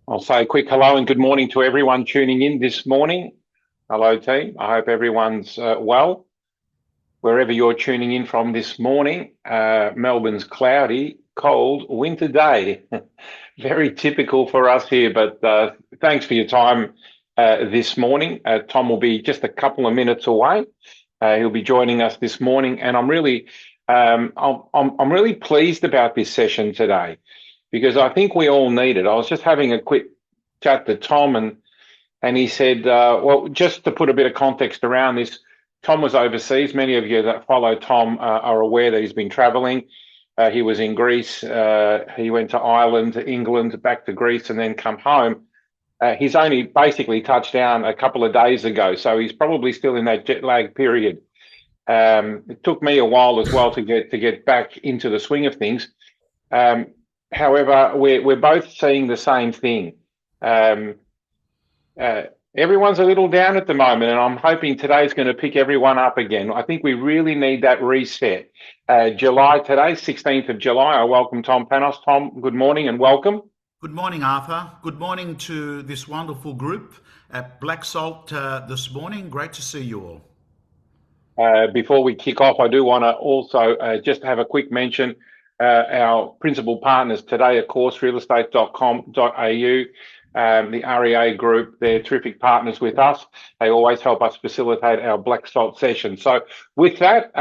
I'll say a quick hello and good morning to everyone tuning in this morning. Hello, team. I hope everyone's well. Wherever you're tuning in from this morning, Melbourne's cloudy, cold, winter day. Very typical for us here, but thanks for your time this morning. Tom will be just a couple of minutes away. He'll be joining us this morning, and I'm really pleased about this session today, because I think we all need it. I was just having a quick chat to Tom, and he said, well, just to put a bit of context around this, Tom was overseas. Many of you that follow Tom are aware that he's been traveling. He was in Greece. He went to Ireland, to England, back to Greece, and then come home. He's only basically touched down a couple of days ago, so he's probably still in that jet lag period. It took me a while as well to get back into the swing of things. However, we're both seeing the same thing. Everyone's a little down at the moment, and I'm hoping today's going to pick everyone up again. I think we really need that reset. July today, 16th of July. I welcome Tom Panos. Tom, good morning and welcome. Good morning, Arthur. Good morning to this wonderful group at Black Salt this morning. Great to see you all. Before we kick off, I do want to also just have a quick mention. Our principal partners today, of course, realestate.com.au, the REA Group. They're terrific partners with us. They always help us facilitate our Black Salt session. So with that,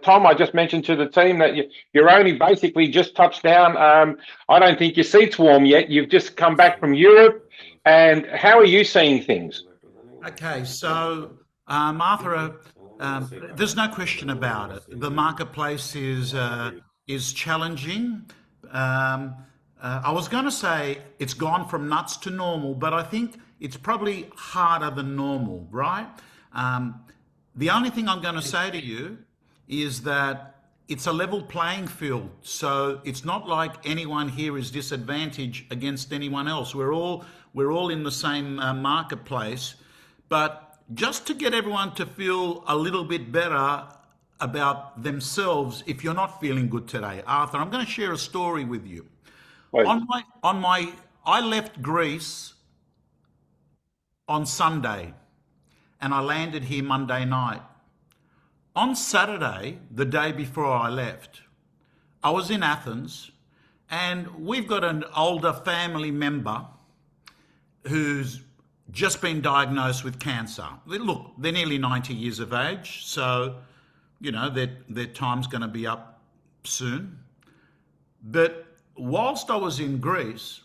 Tom, I just mentioned to the team that you're only basically just touched down. I don't think your seat's warm yet. You've just come back from Europe. And how are you seeing things? Okay, so Arthur, there's no question about it. The marketplace is challenging. I was going to say it's gone from nuts to normal, but I think it's probably harder than normal, right? The only thing I'm going to say to you is that it's a level playing field. So it's not like anyone here is disadvantaged against anyone else. We're all in the same marketplace. But just to get everyone to feel a little bit better about themselves, if you're not feeling good today, Arthur, I'm going to share a story with you. Right. I left Greece on Sunday and I landed here Monday night. On Saturday, the day before I left, I was in Athens, and we've got an older family member who's just been diagnosed with cancer. Look, they're nearly 90 years of age, so, you know, their time's going to be up soon. But whilst I was in Greece,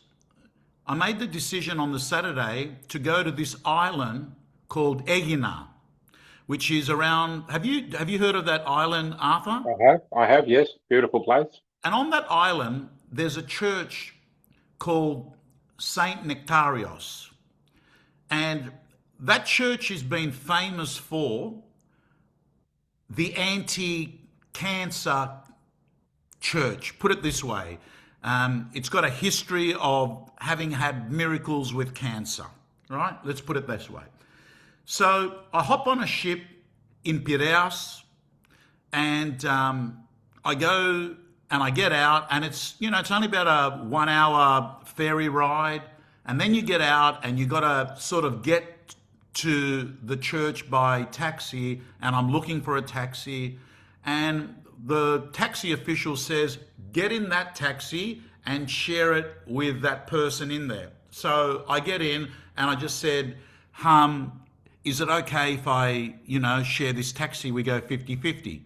I made the decision on the Saturday to go to this island called Aegina, which is around, have you heard of that island, Arthur? I have, yes. Beautiful place. And on that island, there's a church called Saint Nectarios. And that church has been famous for the anti-cancer church, put it this way. It's got a history of having had miracles with cancer, right? Let's put it this way. So I hop on a ship in Piraeus, and I go and I get out, and it's only about a 1 hour ferry ride, and then you get out and you got to sort of get to the church by taxi, and I'm looking for a taxi, and the taxi official says, get in that taxi and share it with that person in there. So I get in and I just said, is it okay if I, share this taxi? We go 50-50.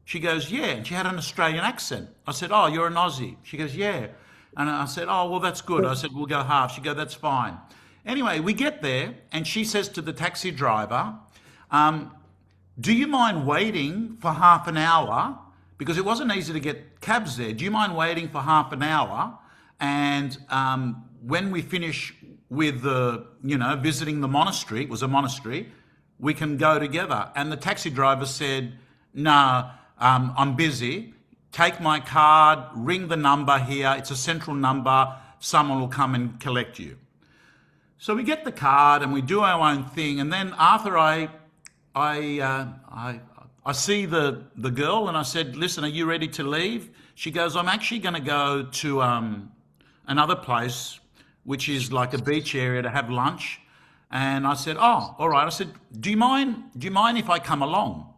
She goes, yeah. And she had an Australian accent. I said, oh, you're an Aussie. She goes, yeah. And I said, oh, well, that's good. I said, we'll go half. She goes, that's fine. Anyway, we get there and she says to the taxi driver, do you mind waiting for half an hour? Because it wasn't easy to get cabs there. Do you mind waiting for half an hour? And when we finish with visiting the monastery, it was a monastery, we can go together. And the taxi driver said, no, I'm busy. Take my card, ring the number here. It's a central number. Someone will come and collect you. So we get the card and we do our own thing. And then after I see the girl and I said, listen, are you ready to leave? She goes, I'm actually going to go to another place which is like a beach area to have lunch. And I said, "Oh, all right." I said, "Do you mind? Do you mind if I come along?"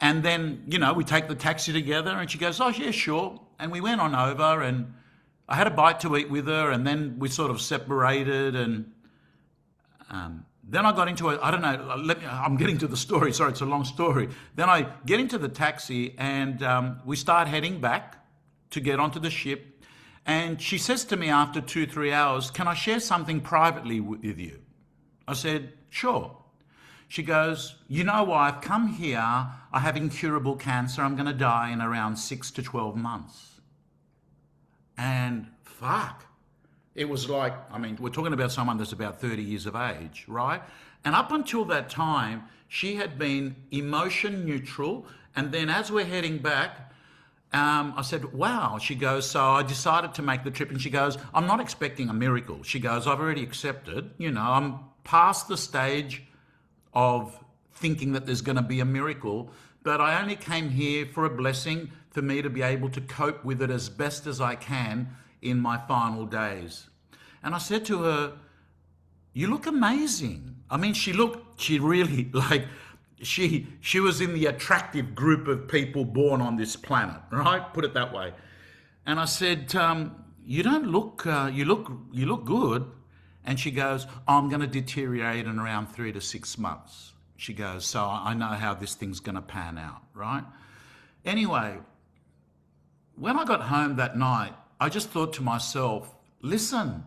And then, we take the taxi together, and she goes, "Oh, yeah, sure." And we went on over, and I had a bite to eat with her, and then we sort of separated, and then I got into it. I don't know. I'm getting to the story. Sorry, it's a long story. Then I get into the taxi, and we start heading back to get onto the ship. And she says to me after 2, 3 hours, "Can I share something privately with you?" I said, "Sure." She goes, "You know why I've come here? I have incurable cancer. I'm going to die in around 6 to 12 months. And fuck. It was like, we're talking about someone that's about 30 years of age, right? And up until that time, she had been emotion neutral. And then as we're heading back, I said, "Wow." She goes, "So I decided to make the trip." And she goes, "I'm not expecting a miracle." She goes, "I've already accepted. I'm past the stage of thinking that there's going to be a miracle, but I only came here for a blessing for me to be able to cope with it as best as I can in my final days." And I said to her, "You look amazing." She really, like, she was in the attractive group of people born on this planet, right? Put it that way. And I said, "You don't look, you look good." And she goes, "I'm going to deteriorate in around 3 to 6 months." She goes, "So I know how this thing's going to pan out," right? Anyway, when I got home that night, I just thought to myself, listen,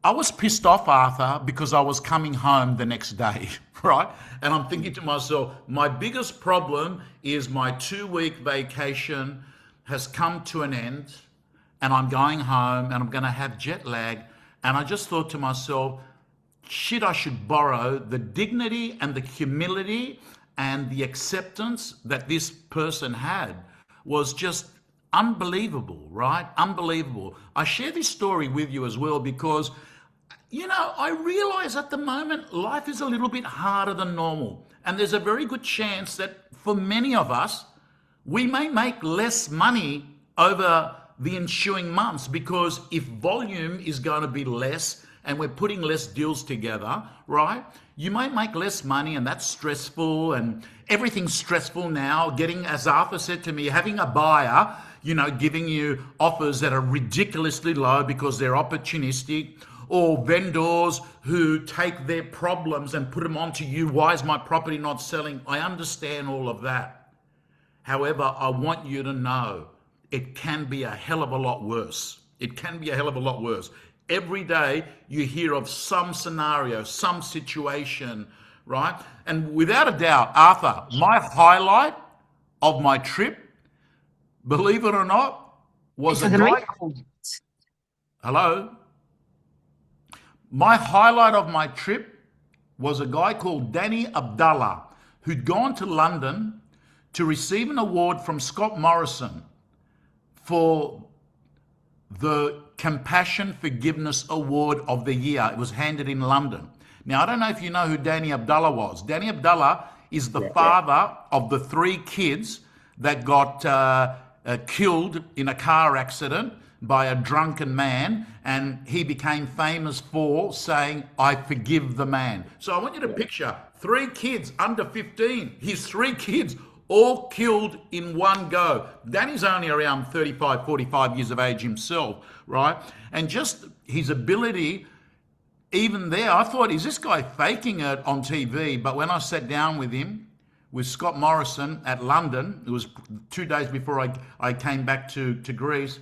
I was pissed off, Arthur, because I was coming home the next day, right? And I'm thinking to myself, my biggest problem is my 2-week vacation has come to an end, and I'm going home, and I'm going to have jet lag. And I just thought to myself, shit, I should borrow the dignity and the humility and the acceptance that this person had was just unbelievable, right? Unbelievable. I share this story with you as well because, I realize at the moment life is a little bit harder than normal. And there's a very good chance that for many of us, we may make less money over the ensuing months, because if volume is going to be less and we're putting less deals together, right? You might make less money, and that's stressful, and everything's stressful now. Getting, as Arthur said to me, having a buyer, giving you offers that are ridiculously low because they're opportunistic, or vendors who take their problems and put them onto you. Why is my property not selling? I understand all of that. However, I want you to know it can be a hell of a lot worse. It can be a hell of a lot worse. Every day you hear of some scenario, some situation, right? And without a doubt, Arthur, my highlight of my trip, believe it or not, was a guy called... Hello? My highlight of my trip was a guy called Danny Abdallah, who'd gone to London to receive an award from Scott Morrison for the Compassion Forgiveness Award of the Year. It was handed in London. Now, I don't know if you know who Danny Abdallah was. Danny Abdallah is the father of the 3 kids that got killed in a car accident by a drunken man, and he became famous for saying, "I forgive the man." So I want you to picture 3 kids under 15, his 3 kids all killed in one go. Danny's only around 35, 45 years of age himself, right? And just his ability, even there, I thought, is this guy faking it on TV? But when I sat down with him, with Scott Morrison at London, it was 2 days before I came back to Greece,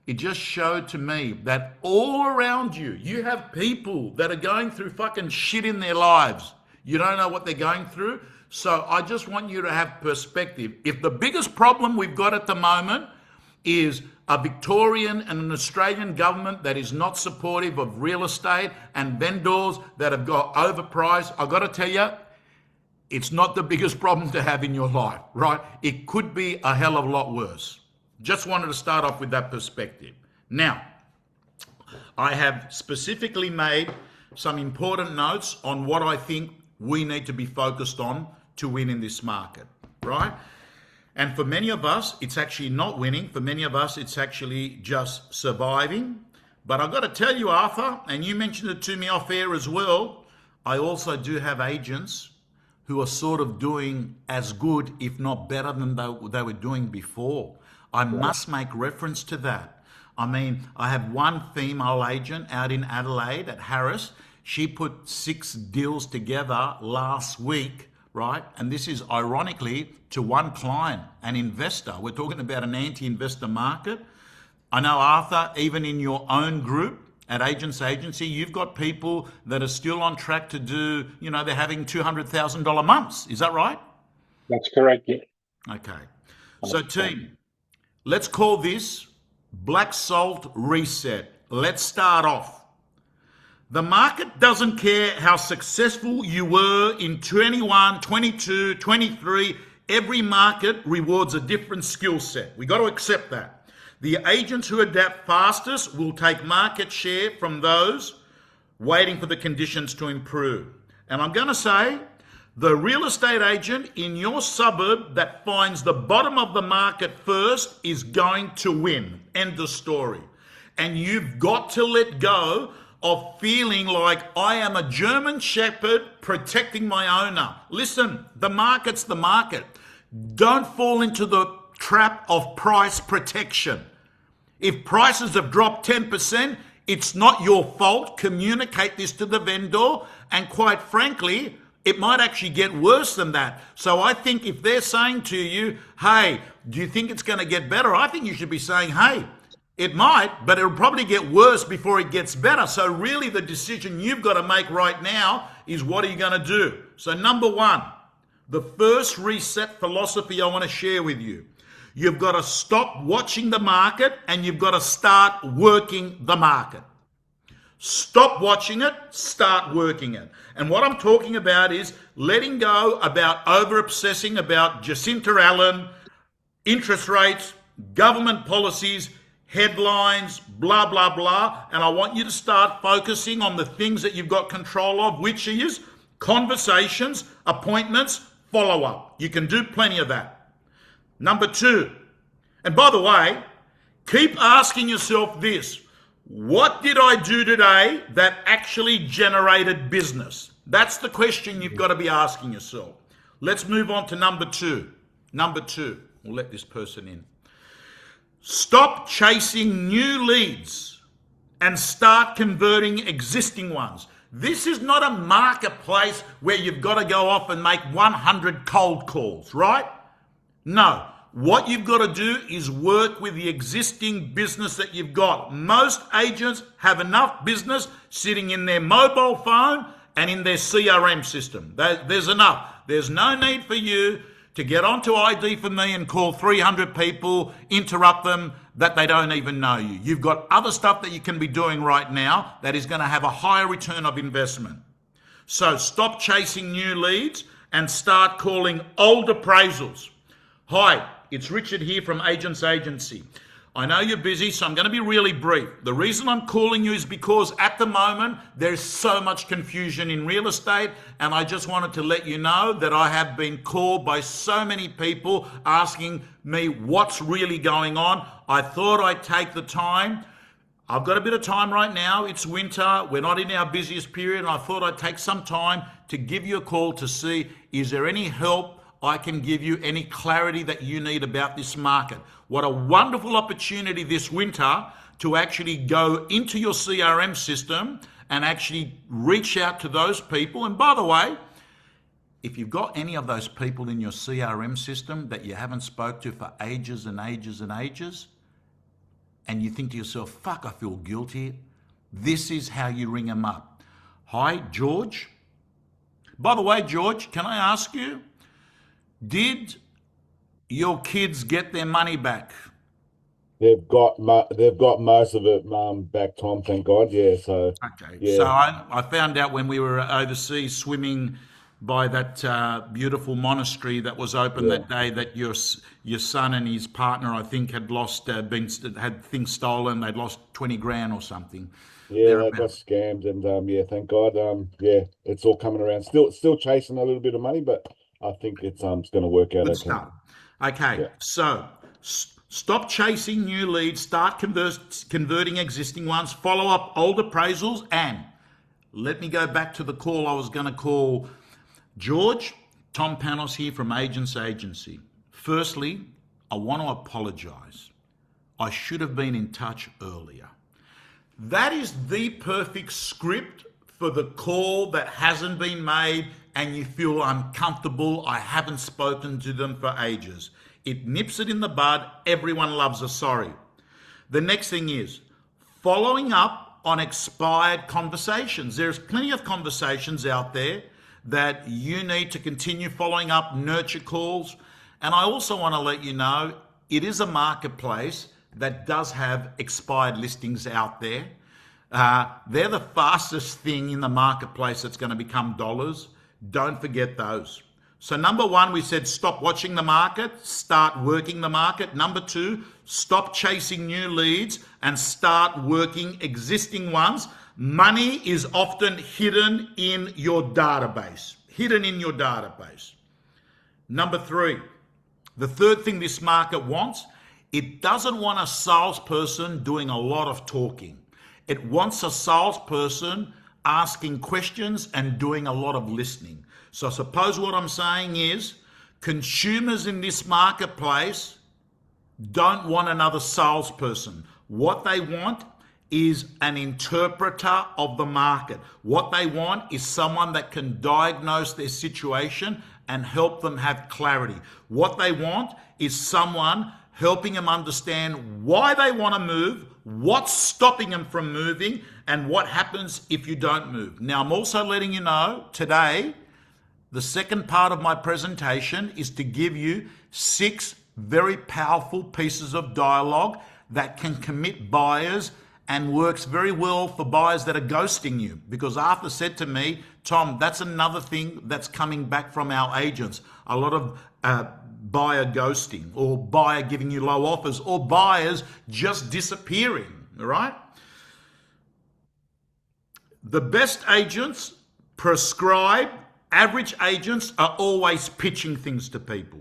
it just showed to me that all around you, you have people that are going through fucking shit in their lives. You don't know what they're going through. So I just want you to have perspective. If the biggest problem we've got at the moment is a Victorian and an Australian government that is not supportive of real estate and vendors that have got overpriced, I've got to tell you, it's not the biggest problem to have in your life, right? It could be a hell of a lot worse. Just wanted to start off with that perspective. Now, I have specifically made some important notes on what I think we need to be focused on to win in this market, right? And for many of us, it's actually not winning. For many of us, it's actually just surviving. But I've got to tell you, Arthur, and you mentioned it to me off air as well, I also do have agents who are sort of doing as good, if not better, than they were doing before. I must make reference to that. I mean, I have one female agent out in Adelaide at Harris. She put 6 deals together last week, right? And this is ironically to one client, an investor. We're talking about an anti-investor market. I know, Arthur, even in your own group at Agents Agency, you've got people that are still on track to do, they're having $200,000 months. Is that right? That's correct. Yeah. Okay. So, team, let's call this Black Salt Reset. Let's start off. The market doesn't care how successful you were in 21, 22, 23. Every market rewards a different skill set. We got to accept that. The agents who adapt fastest will take market share from those waiting for the conditions to improve. And I'm going to say, the real estate agent in your suburb that finds the bottom of the market first is going to win. End of story. And you've got to let go of feeling like I am a German shepherd protecting my owner. Listen, the market's the market. Don't fall into the trap of price protection. If prices have dropped 10%, it's not your fault. Communicate this to the vendor. And quite frankly, it might actually get worse than that. So I think if they're saying to you, hey, do you think it's going to get better? I think you should be saying, hey, it might, but it'll probably get worse before it gets better. So really the decision you've got to make right now is, what are you going to do? So number one, the first reset philosophy I want to share with you. You've got to stop watching the market and you've got to start working the market. Stop watching it, start working it. And what I'm talking about is letting go about over-obsessing about Jacinta Allen, interest rates, government policies, headlines, blah, blah, blah. And I want you to start focusing on the things that you've got control of, which is conversations, appointments, follow-up. You can do plenty of that. Number two, and by the way, keep asking yourself this: what did I do today that actually generated business? That's the question you've got to be asking yourself. Let's move on to number two. Number two, we'll let this person in. Stop chasing new leads and start converting existing ones. This is not a marketplace where you've got to go off and make 100 cold calls, right? No, what you've got to do is work with the existing business that you've got. Most agents have enough business sitting in their mobile phone and in their CRM system. There's enough. There's no need for you to get onto ID for me and call 300 people, interrupt them, that they don't even know you. You've got other stuff that you can be doing right now that is going to have a higher return of investment. So stop chasing new leads and start calling old appraisals. Hi, it's Richard here from Agents Agency. I know you're busy, so I'm going to be really brief. The reason I'm calling you is because at the moment there's so much confusion in real estate, and I just wanted to let you know that I have been called by so many people asking me what's really going on. I thought I'd take the time. I've got a bit of time right now. It's winter. We're not in our busiest period, and I thought I'd take some time to give you a call to see, is there any help I can give you, any clarity that you need about this market? What a wonderful opportunity this winter to actually go into your CRM system and actually reach out to those people. And by the way, if you've got any of those people in your CRM system that you haven't spoke to for ages and ages and ages, and you think to yourself, fuck, I feel guilty, this is how you ring them up. Hi, George. By the way, George, can I ask you, did your kids get their money back? They've got most of it back, Tom. Thank God. Yeah. So Okay. yeah, So I found out when we were overseas swimming by that beautiful monastery that was open yeah, that day that your son and his partner, I think, had had things stolen. They'd lost 20 grand or something. yeah. They got scammed, and yeah, thank God. Yeah, it's all coming around. Still chasing a little bit of money, but I think it's going to work out Good okay. stuff. Okay, Yeah. so Stop chasing new leads, start converting existing ones, follow up old appraisals, and let me go back to the call I was going to call George. Tom Panos here from Agents Agency. Firstly, I want to apologise. I should have been in touch earlier. That is the perfect script for the call that hasn't been made and you feel uncomfortable. I haven't spoken to them for ages. It nips it in the bud. Everyone loves a sorry. The next thing is following up on expired conversations. There's plenty of conversations out there that you need to continue following up, nurture calls. And I also want to let you know it is a marketplace that does have expired listings out there. They're the fastest thing in the marketplace that's going to become dollars. Don't forget those. So number one, we said stop watching the market, start working the market. Number two, stop chasing new leads and start working existing ones. Money is often hidden in your database. Number three, the third thing this market wants, it doesn't want a salesperson doing a lot of talking. It wants a salesperson asking questions and doing a lot of listening. So suppose what I'm saying is consumers in this marketplace don't want another salesperson. What they want is an interpreter of the market. What they want is someone that can diagnose their situation and help them have clarity. What they want is someone helping them understand why they want to move, what's stopping them from moving, and what happens if you don't move. Now, I'm also letting you know today, the second part of my presentation is to give you 6 very powerful pieces of dialogue that can commit buyers and works very well for buyers that are ghosting you. Because Arthur said to me, Tom, that's another thing that's coming back from our agents. A lot of buyer ghosting, or buyer giving you low offers, or buyers just disappearing, all right? The best agents prescribe, average agents are always pitching things to people.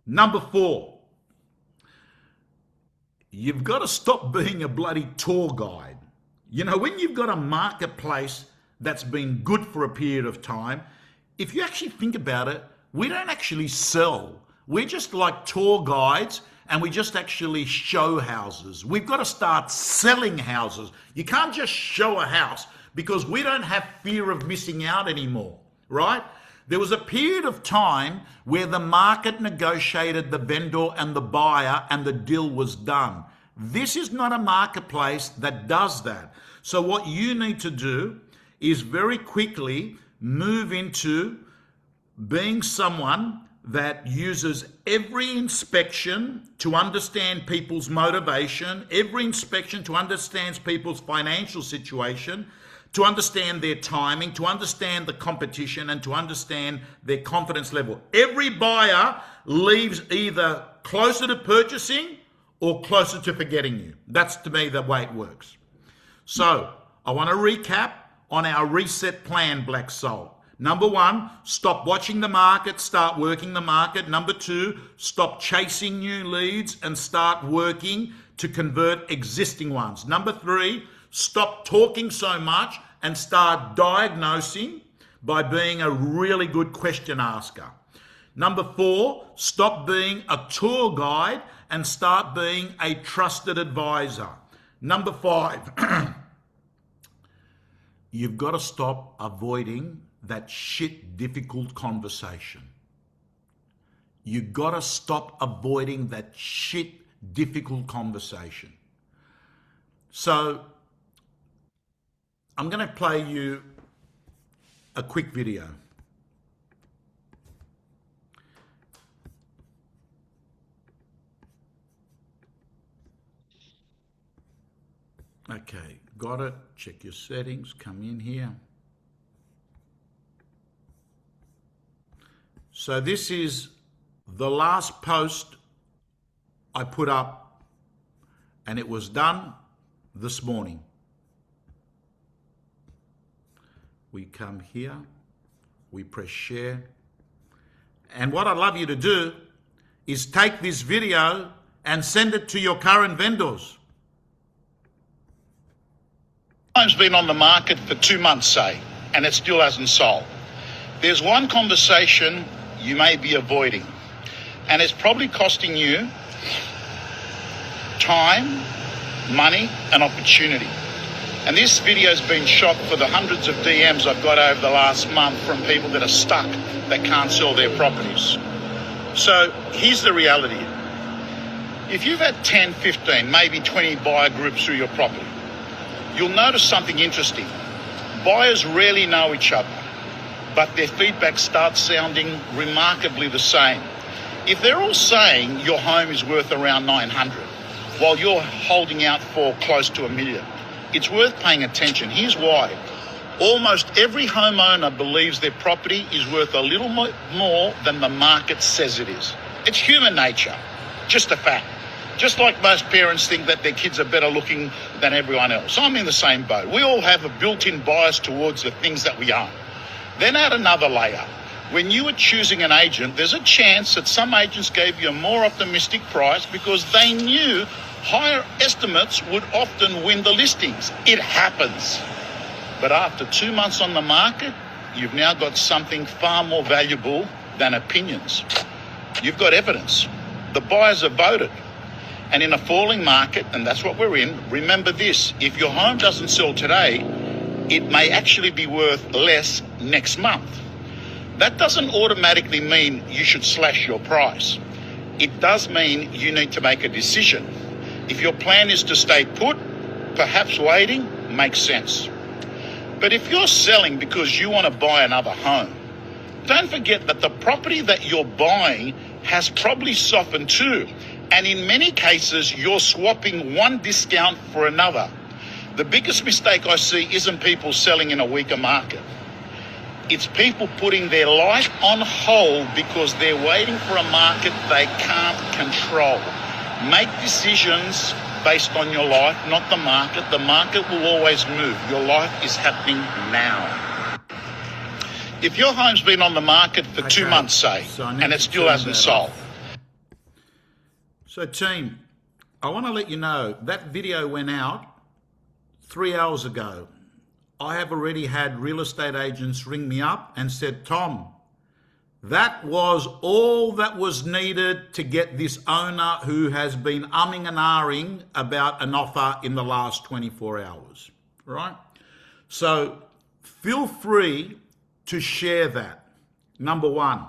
Number 4, you've got to stop being a bloody tour guide. You know, when you've got a marketplace that's been good for a period of time, if you actually think about it, we don't actually sell. We're just like tour guides, and we just actually show houses. We've got to start selling houses. You can't just show a house, because we don't have fear of missing out anymore, right? There was a period of time where the market negotiated the vendor and the buyer and the deal was done. This is not a marketplace that does that. So what you need to do is very quickly move into being someone that uses every inspection to understand people's motivation, every inspection to understand people's financial situation, to understand their timing, to understand the competition, and to understand their confidence level. Every buyer leaves either closer to purchasing or closer to forgetting you. That's, to me, the way it works. So I want to recap on our reset plan, Black Soul. Number 1, stop watching the market, start working the market. Number 2, stop chasing new leads and start working to convert existing ones. Number 3, stop talking so much and start diagnosing by being a really good question asker. Number 4, stop being a tour guide and start being a trusted advisor. Number 5, you've got to stop avoiding that shit difficult conversation. You've got to stop avoiding that shit difficult conversation. So I'm going to play you a quick video. Okay, got it. Check your settings, come in here. So this is the last post I put up, and it was done this morning. We come here, we press share, and what I'd love you to do is take this video and send it to your current vendors. Home's been on the market for 2 months, say, and it still hasn't sold. There's one conversation you may be avoiding, and it's probably costing you time, money, and opportunity. And this video's been shot for the hundreds of DMs I've got over the last month from people that are stuck, that can't sell their properties. So here's the reality. If you've had 10, 15, maybe 20 buyer groups through your property, you'll notice something interesting. Buyers rarely know each other, but their feedback starts sounding remarkably the same. If they're all saying your home is worth around 900, while you're holding out for close to $1 million, it's worth paying attention. Here's why. Almost every homeowner believes their property is worth a little more than the market says it is. It's human nature, just a fact. Just like most parents think that their kids are better looking than everyone else. I'm in the same boat. We all have a built-in bias towards the things that we own. Then add another layer. When you were choosing an agent, there's a chance that some agents gave you a more optimistic price because they knew higher estimates would often win the listings. It happens. But after 2 months on the market, you've now got something far more valuable than opinions. You've got evidence. The buyers have voted. And in a falling market, and that's what we're in, remember this: if your home doesn't sell today, it may actually be worth less next month. That doesn't automatically mean you should slash your price. It does mean you need to make a decision. If your plan is to stay put, perhaps waiting makes sense. But if you're selling because you want to buy another home, don't forget that the property that you're buying has probably softened too. And in many cases, you're swapping one discount for another. The biggest mistake I see isn't people selling in a weaker market. It's people putting their life on hold because they're waiting for a market they can't control. Make decisions based on your life, not the market. The market will always move. Your life is happening now. If your home's been on the market for 2 months, say, and it still hasn't sold. So team, I want to let you know that video went out 3 hours ago. I have already had real estate agents ring me up and said, Tom, that was all that was needed to get this owner who has been umming and ahhing about an offer in the last 24 hours, right? So feel free to share that, number one.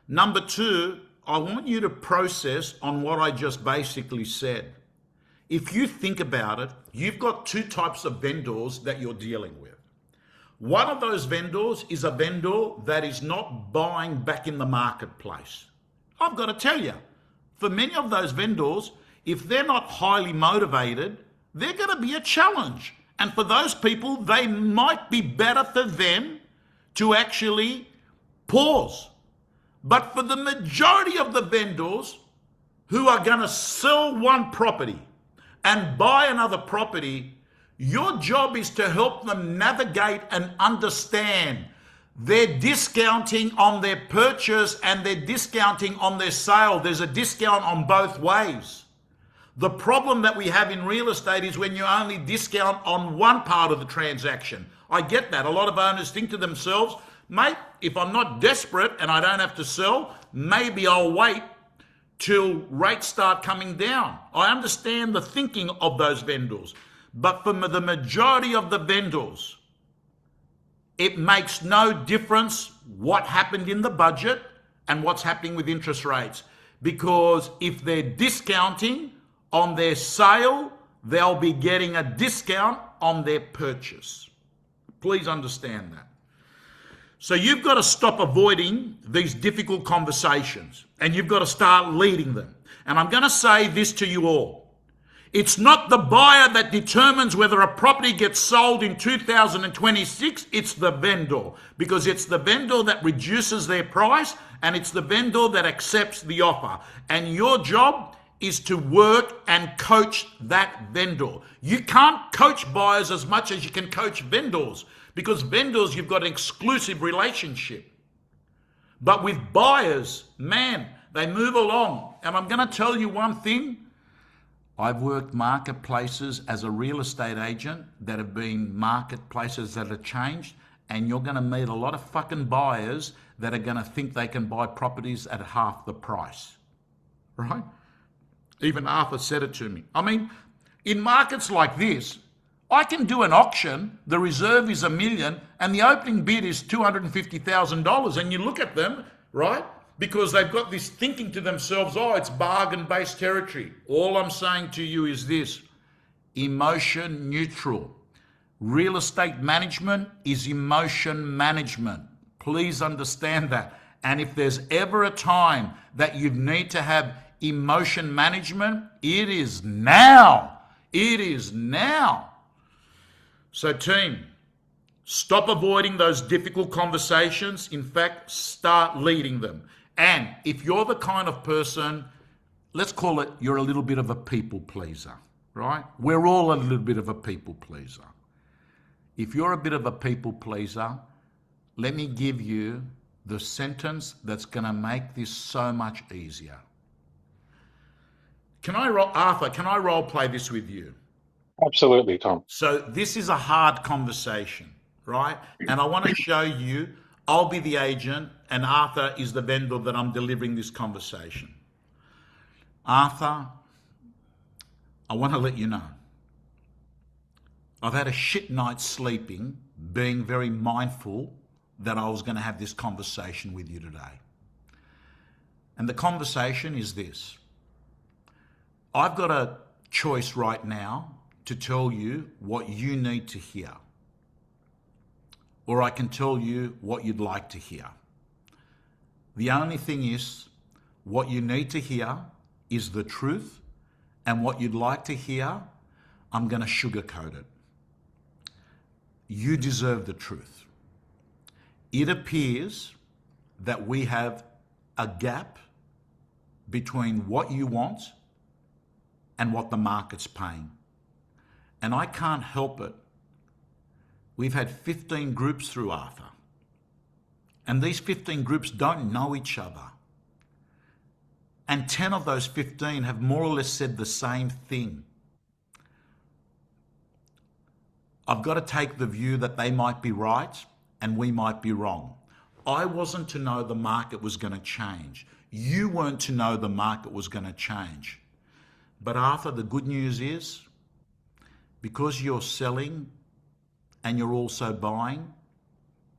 Number two, I want you to process on what I just basically said. If you think about it, you've got two types of vendors that you're dealing with. One of those vendors is a vendor that is not buying back in the marketplace. I've got to tell you, for many of those vendors, if they're not highly motivated, they're going to be a challenge. And for those people, they might be better for them to actually pause. But for the majority of the vendors who are going to sell one property and buy another property, your job is to help them navigate and understand their discounting on their purchase and their discounting on their sale. There's a discount on both ways. The problem that we have in real estate is when you only discount on one part of the transaction. I get that. A lot of owners think to themselves, mate, if I'm not desperate and I don't have to sell, maybe I'll wait till rates start coming down. I understand the thinking of those vendors. But for the majority of the vendors, it makes no difference what happened in the budget and what's happening with interest rates. Because if they're discounting on their sale, they'll be getting a discount on their purchase. Please understand that. So you've got to stop avoiding these difficult conversations and you've got to start leading them. And I'm going to say this to you all. It's not the buyer that determines whether a property gets sold in 2026, it's the vendor. Because it's the vendor that reduces their price and it's the vendor that accepts the offer. And your job is to work and coach that vendor. You can't coach buyers as much as you can coach vendors, because vendors, you've got an exclusive relationship. But with buyers, man, they move along. And I'm going to tell you one thing, I've worked marketplaces as a real estate agent that have been marketplaces that have changed, and you're going to meet a lot of fucking buyers that are going to think they can buy properties at half the price, right? Even Arthur said it to me. I mean, in markets like this, I can do an auction, the reserve is $1 million, and the opening bid is $250,000, and you look at them, right? Because they've got this thinking to themselves, oh, it's bargain-based territory. All I'm saying to you is this: emotion neutral. Real estate management is emotion management. Please understand that. And if there's ever a time that you need to have emotion management, it is now. It is now. So team, stop avoiding those difficult conversations. In fact, start leading them. And if you're the kind of person, let's call it, you're a little bit of a people pleaser, right? We're all a little bit of a people pleaser. If you're a bit of a people pleaser, let me give you the sentence that's going to make this so much easier. Arthur, can I role play this with you? Absolutely, Tom. So this is a hard conversation, right? And I want to show you, I'll be the agent and Arthur is the vendor that I'm delivering this conversation. Arthur, I want to let you know, I've had a shit night sleeping, being very mindful that I was going to have this conversation with you today. And the conversation is this: I've got a choice right now to tell you what you need to hear, or I can tell you what you'd like to hear. The only thing is, what you need to hear is the truth, and what you'd like to hear, I'm going to sugarcoat it. You deserve the truth. It appears that we have a gap between what you want and what the market's paying. And I can't help it. We've had 15 groups through Arthur. And these 15 groups don't know each other. And 10 of those 15 have more or less said the same thing. I've got to take the view that they might be right and we might be wrong. I wasn't to know the market was going to change. You weren't to know the market was going to change. But Arthur, the good news is, because you're selling and you're also buying,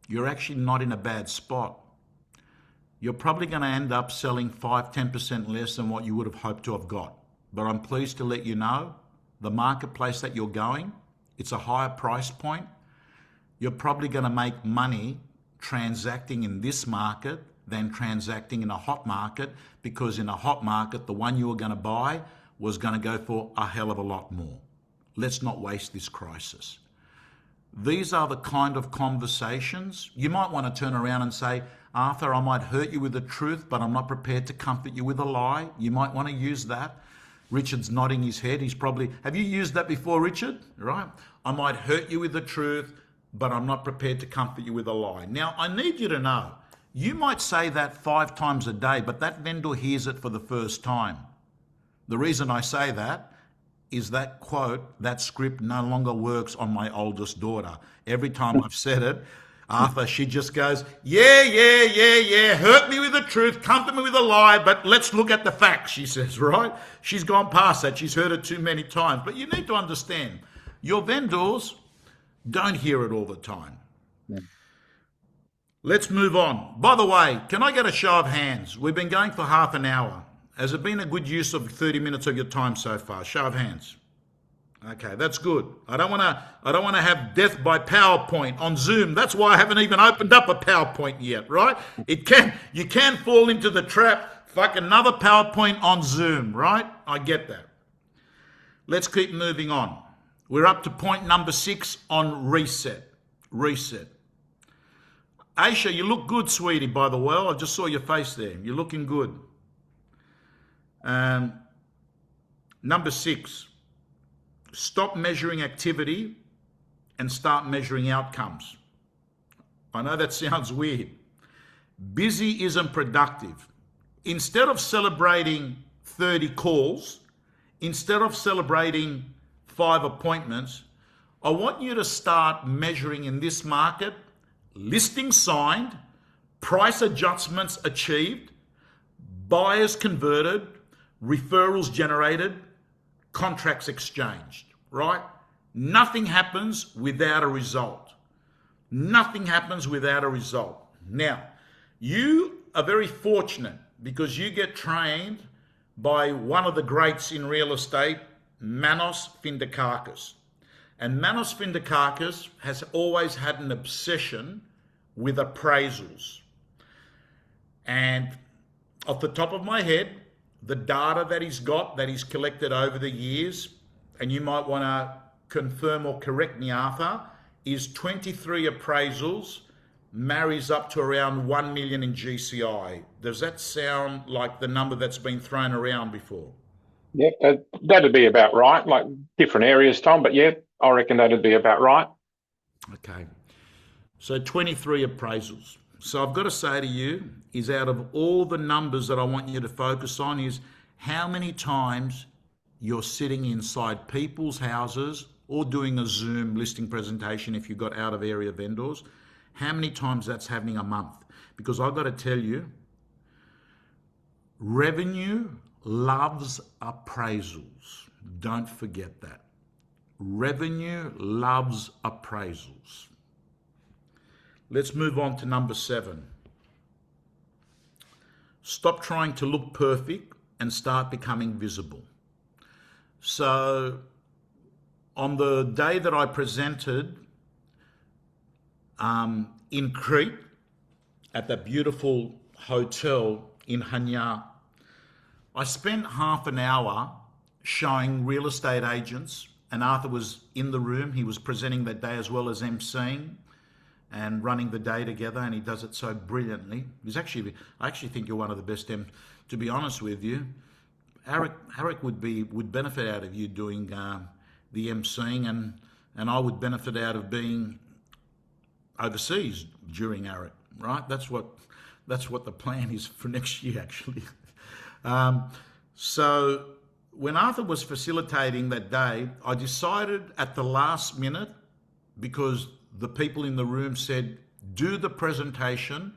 you're actually not in a bad spot. You're probably going to end up selling 5-10% less than what you would have hoped to have got. But I'm pleased to let you know, the marketplace that you're going, it's a higher price point. You're probably going to make money transacting in this market than transacting in a hot market, because in a hot market, the one you were going to buy was going to go for a hell of a lot more. Let's not waste this crisis. These are the kind of conversations. You might want to turn around and say, Arthur, I might hurt you with the truth, but I'm not prepared to comfort you with a lie. You might want to use that. Richard's nodding his head. He's probably, have you used that before, Richard? Right? I might hurt you with the truth, but I'm not prepared to comfort you with a lie. Now, I need you to know, you might say that 5 times a day, but that vendor hears it for the first time. The reason I say that is that quote, that script no longer works on my oldest daughter. Every time I've said it, Arthur, she just goes, yeah, hurt me with the truth, comfort me with a lie, but let's look at the facts, she says, right? She's gone past that. She's heard it too many times. But you need to understand, your vendors don't hear it all the time. Yeah. Let's move on. By the way, can I get a show of hands? We've been going for half an hour. Has it been a good use of 30 minutes of your time so far? Show of hands. Okay, that's good. I don't want to have death by PowerPoint on Zoom. That's why I haven't even opened up a PowerPoint yet, right? You can fall into the trap. Fuck, another PowerPoint on Zoom, right? I get that. Let's keep moving on. We're up to point number 6 on reset. Reset. Aisha, you look good, sweetie, by the way. I just saw your face there. You're looking good. Number 6. Stop measuring activity and start measuring outcomes. I know that sounds weird. Busy isn't productive. Instead of celebrating 30 calls, instead of celebrating 5 appointments, I want you to start measuring in this market listings signed, price adjustments achieved, buyers converted, referrals generated, contracts exchanged, right? Nothing happens without a result. Nothing happens without a result. Now, you are very fortunate because you get trained by one of the greats in real estate, Manos Findakakis. And Manos Findakakis has always had an obsession with appraisals. And off the top of my head, the data that he's got, that he's collected over the years, and you might want to confirm or correct me, Arthur, is 23 appraisals, marries up to around 1 million in GCI. Does that sound like the number that's been thrown around before? Yeah, that'd be about right. Like different areas, Tom, but yeah, I reckon that'd be about right. Okay. So 23 appraisals. So I've got to say to you is out of all the numbers that I want you to focus on is how many times you're sitting inside people's houses or doing a Zoom listing presentation if you've got out of area vendors, how many times that's happening a month. Because I've got to tell you, revenue loves appraisals. Don't forget that. Revenue loves appraisals. Let's move on to number 7. Stop trying to look perfect and start becoming visible. So on the day that I presented in Crete at that beautiful hotel in Hanya, I spent half an hour showing real estate agents, and Arthur was in the room. He was presenting that day as well as emceeing and running the day together, and he does it so brilliantly. I actually think you're one of the best. To be honest with you, Eric would benefit out of you doing the emceeing, and I would benefit out of being overseas during Eric. Right? That's what the plan is for next year, actually. So when Arthur was facilitating that day, I decided at the last minute, because the people in the room said, do the presentation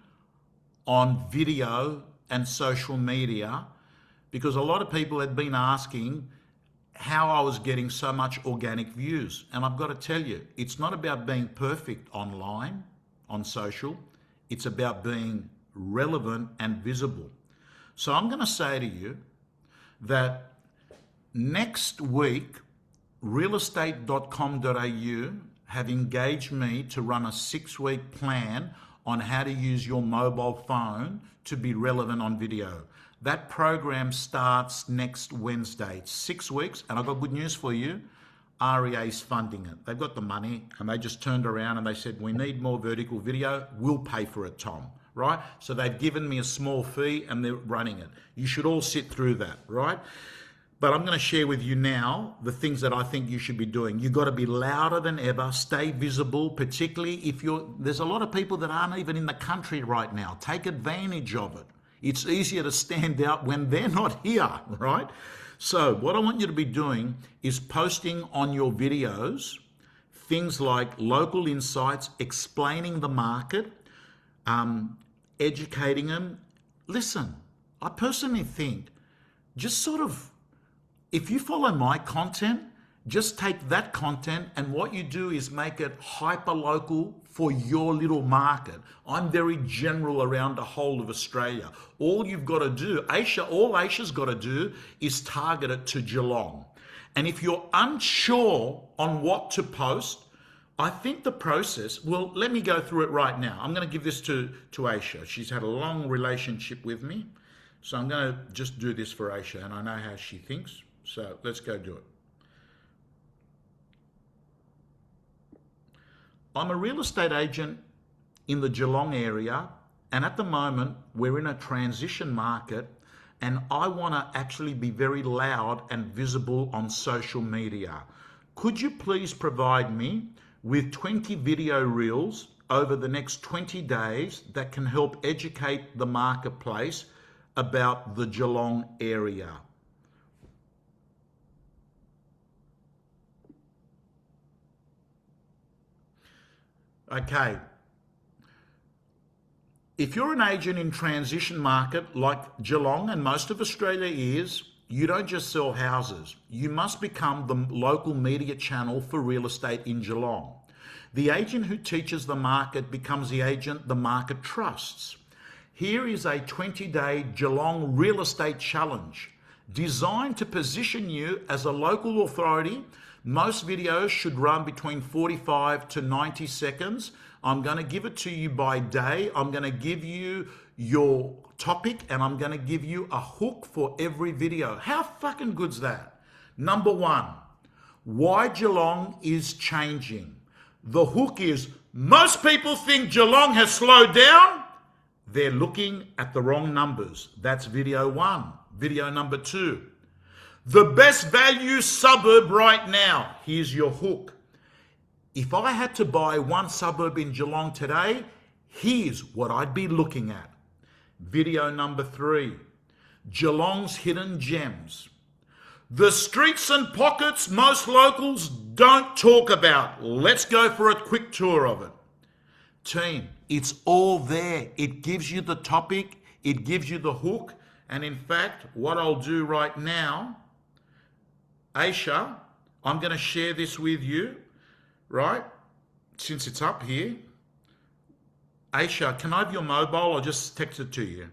on video and social media, because a lot of people had been asking how I was getting so much organic views. And I've got to tell you, it's not about being perfect online, on social. It's about being relevant and visible. So I'm going to say to you that next week, realestate.com.au have engaged me to run a 6-week plan on how to use your mobile phone to be relevant on video. That program starts next Wednesday. It's 6 weeks, and I've got good news for you. REA's funding it. They've got the money, and they just turned around and they said, we need more vertical video. We'll pay for it, Tom. Right? So they've given me a small fee and they're running it. You should all sit through that, right? But I'm going to share with you now the things that I think you should be doing. You've got to be louder than ever, stay visible, particularly if there's a lot of people that aren't even in the country right now. Take advantage of it. It's easier to stand out when they're not here, right? So what I want you to be doing is posting on your videos things like local insights, explaining the market, educating them. Listen, I personally think just sort of, if you follow my content, just take that content and what you do is make it hyper local for your little market. I'm very general around the whole of Australia. All you've got to do, all Aisha's got to do is target it to Geelong. And if you're unsure on what to post, I think the process, well, let me go through it right now. I'm going to give this to Aisha. She's had a long relationship with me. So I'm going to just do this for Aisha, and I know how she thinks. So let's go do it. I'm a real estate agent in the Geelong area, and at the moment we're in a transition market, and I want to actually be very loud and visible on social media. Could you please provide me with 20 video reels over the next 20 days that can help educate the marketplace about the Geelong area? Okay. If you're an agent in transition market like Geelong and most of Australia is, you don't just sell houses. You must become the local media channel for real estate in Geelong. The agent who teaches the market becomes the agent the market trusts. Here is a 20-day Geelong real estate challenge designed to position you as a local authority. Most videos should run between 45 to 90 seconds. I'm going to give it to you by day. I'm going to give you your topic and I'm going to give you a hook for every video. How fucking good's that? Number one, why Geelong is changing. The hook is most people think Geelong has slowed down. They're looking at the wrong numbers. That's video one. Video number two, the best value suburb right now. Here's your hook. If I had to buy one suburb in Geelong today, here's what I'd be looking at. Video number three, Geelong's hidden gems. The streets and pockets most locals don't talk about. Let's go for a quick tour of it. Team, it's all there. It gives you the topic, it gives you the hook. And in fact, what I'll do right now, Aisha, I'm going to share this with you, right? Since it's up here. Aisha, can I have your mobile? I'll just text it to you.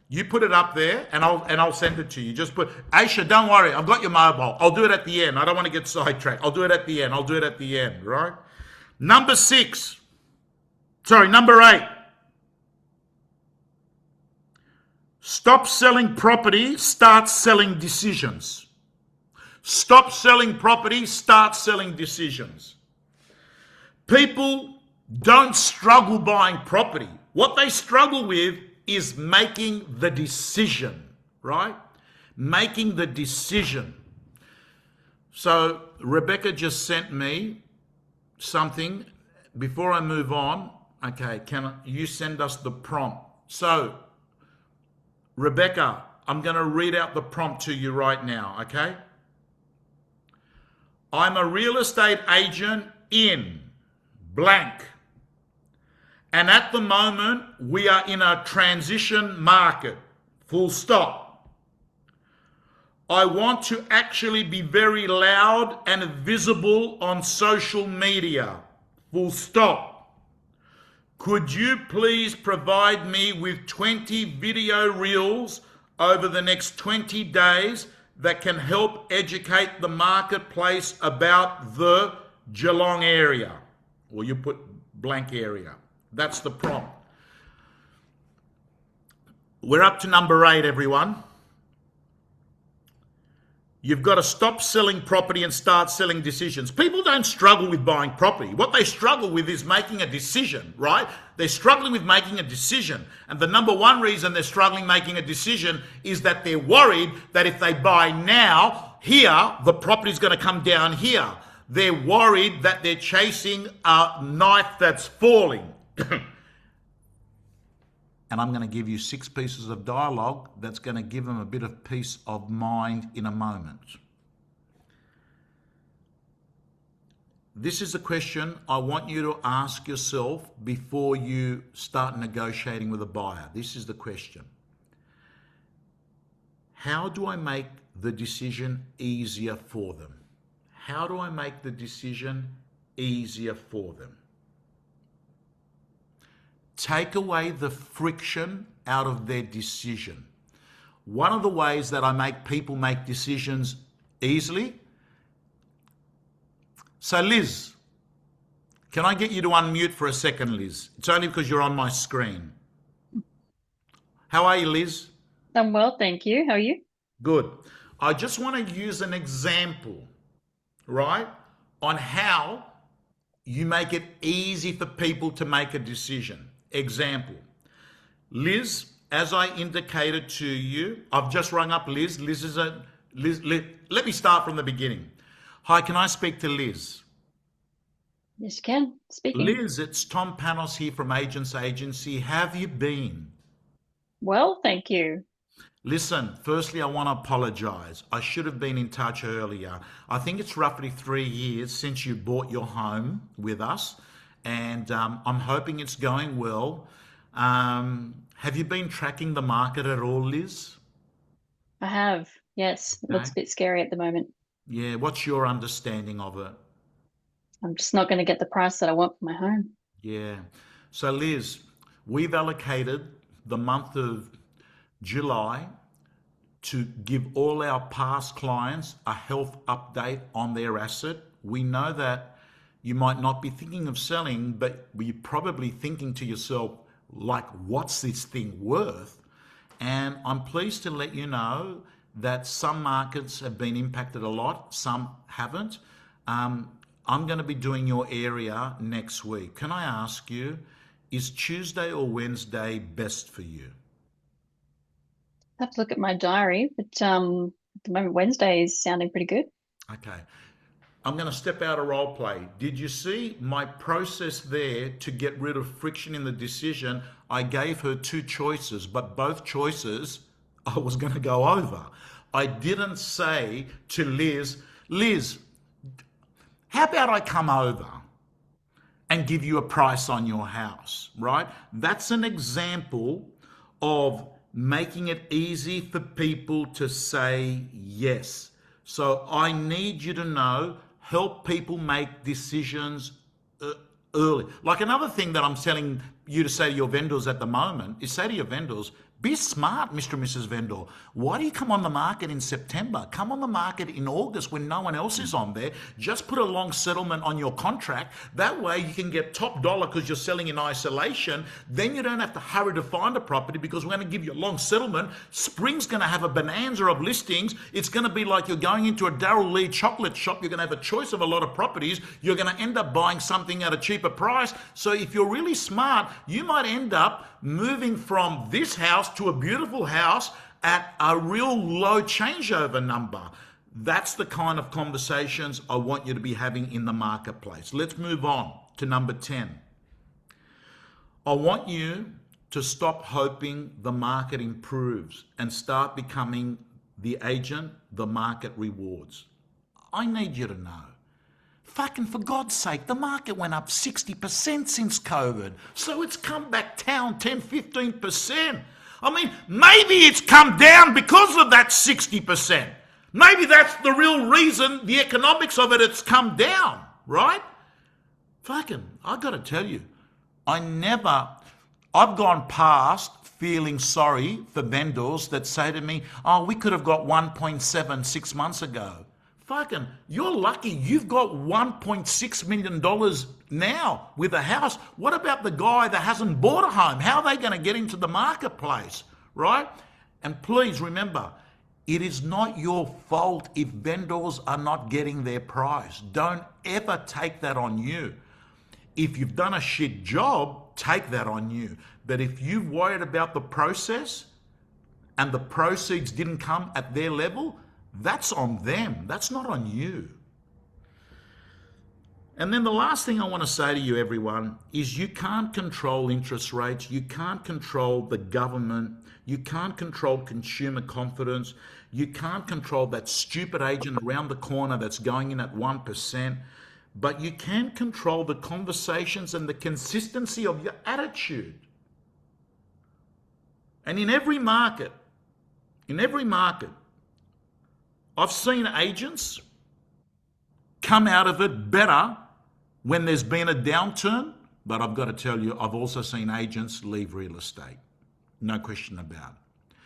You put it up there and I'll send it to you. Just put, Aisha, don't worry, I've got your mobile. I'll do it at the end. I don't want to get sidetracked. I'll do it at the end. I'll do it at the end, right? Number eight. Stop selling property, start selling decisions. Stop selling property, start selling decisions. People don't struggle buying property. What they struggle with is making the decision, right? Making the decision. So Rebecca just sent me something. Before I move on, okay, can you send us the prompt? So Rebecca, I'm going to read out the prompt to you right now, okay? I'm a real estate agent in blank. And at the moment, we are in a transition market, full stop. I want to actually be very loud and visible on social media, full stop. Could you please provide me with 20 video reels over the next 20 days that can help educate the marketplace about the Geelong area? Or you put blank area. That's the prompt. We're up to number 8, everyone. You've got to stop selling property and start selling decisions. People don't struggle with buying property. What they struggle with is making a decision, right? They're struggling with making a decision. And the number one reason they're struggling making a decision is that they're worried that if they buy now, here, the property's going to come down here. They're worried that they're chasing a knife that's falling. And I'm going to give you 6 pieces of dialogue that's going to give them a bit of peace of mind in a moment. This is a question I want you to ask yourself before you start negotiating with a buyer. This is the question. How do I make the decision easier for them? How do I make the decision easier for them? Take away the friction out of their decision. One of the ways that I make people make decisions easily. So Liz, can I get you to unmute for a second, Liz? It's only because you're on my screen. How are you, Liz? I'm well, thank you. How are you? Good. I just want to use an example, right, on how you make it easy for people to make a decision. Example, Liz, as I indicated to you, I've just rung up Liz. Liz, let me start from the beginning. Hi, can I speak to Liz? Yes, you can. Speaking. Liz, it's Tom Panos here from Agents Agency. How have you been? Well, thank you. Listen, firstly, I want to apologize. I should have been in touch earlier. I think it's roughly 3 years since you bought your home with us, and I'm hoping it's going well. Have you been tracking the market at all, Liz? I have. Yes, it looks Okay. a bit scary at the moment. Yeah, what's your understanding of it? I'm just not going to get the price that I want for my home. Yeah. So, Liz, we've allocated the month of July to give all our past clients a health update on their asset. We know that you might not be thinking of selling, but you're probably thinking to yourself, like, what's this thing worth? And I'm pleased to let you know that some markets have been impacted a lot, some haven't. I'm going to be doing your area next week. Can I ask you, is Tuesday or Wednesday best for you? I have to look at my diary, but at the moment Wednesday is sounding pretty good. Okay. I'm going to step out of role play. Did you see my process there to get rid of friction in the decision? I gave her two choices, but both choices I was going to go over. I didn't say to Liz, how about I come over and give you a price on your house, right? That's an example of making it easy for people to say yes. So I need you to know, help people make decisions early. Like another thing that I'm telling you to say to your vendors at the moment is say to your vendors, be smart, Mr. and Mrs. Vendor. Why do you come on the market in September? Come on the market in August when no one else is on there. Just put a long settlement on your contract. That way you can get top dollar because you're selling in isolation. Then you don't have to hurry to find a property because we're going to give you a long settlement. Spring's going to have a bonanza of listings. It's going to be like you're going into a Darryl Lee chocolate shop. You're going to have a choice of a lot of properties. You're going to end up buying something at a cheaper price. So if you're really smart, you might end up moving from this house to a beautiful house at a real low changeover number. That's the kind of conversations I want you to be having in the marketplace. Let's move on to number 10. I want you to stop hoping the market improves and start becoming the agent the market rewards. I need you to know, fucking for God's sake, the market went up 60% since COVID. So it's come back down 10, 15%. I mean, maybe it's come down because of that 60%. Maybe that's the real reason, the economics of it, it's come down, right? Fucking, I got to tell you, I've gone past feeling sorry for vendors that say to me, oh, we could have got 1.7 6 months ago. Fucking, you're lucky you've got $1.6 million now with a house. What about the guy that hasn't bought a home? How are they going to get into the marketplace, right? And please remember, it is not your fault if vendors are not getting their price. Don't ever take that on you. If you've done a shit job, take that on you. But if you've worried about the process and the proceeds didn't come at their level, that's on them. That's not on you. And then the last thing I want to say to you, everyone, is you can't control interest rates. You can't control the government. You can't control consumer confidence. You can't control that stupid agent around the corner that's going in at 1%. But you can control the conversations and the consistency of your attitude. And in every market, I've seen agents come out of it better when there's been a downturn, but I've got to tell you, I've also seen agents leave real estate. No question about it.